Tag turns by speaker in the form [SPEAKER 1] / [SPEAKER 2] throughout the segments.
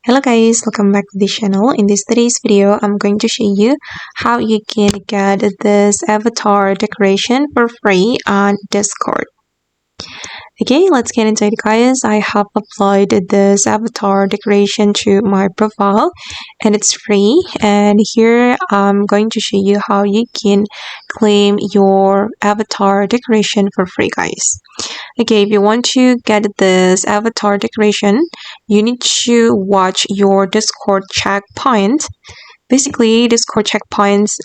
[SPEAKER 1] Hello guys, welcome back to the channel. In today's video, I'm going to show you how you can get this avatar decoration for free on Discord. Okay, let's get into it guys. I have applied this avatar decoration to my profile and it's free, and here I'm going to show you how you can claim your avatar decoration for free guys. Okay, if you want to get this avatar decoration, you need to watch your Discord checkpoint. Basically, Discord checkpoints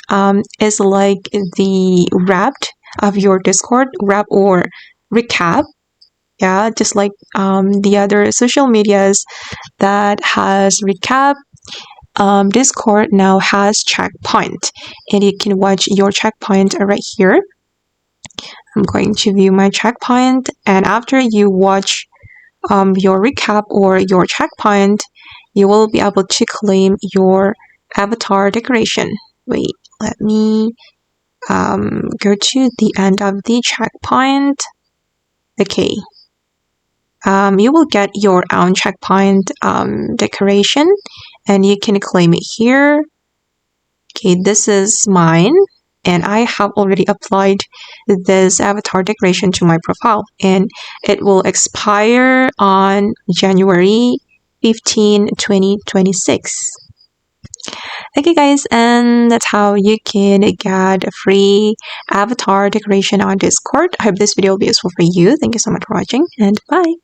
[SPEAKER 1] is like the wrapped of your Discord wrap or recap. Yeah, just like the other social medias that has recap. Discord now has checkpoint, and you can watch your checkpoint right here. I'm going to view my checkpoint, and after you watch your recap or your checkpoint, you will be able to claim your avatar decoration. Wait, let me go to the end of the checkpoint. Okay. You will get your own checkpoint decoration, and you can claim it here. Okay, this is mine, and I have already applied this avatar decoration to my profile, and it will expire on January 15, 2026. Okay guys, and that's how you can get a free avatar decoration on Discord. I hope this video will be useful for you. Thank you so much for watching, and bye.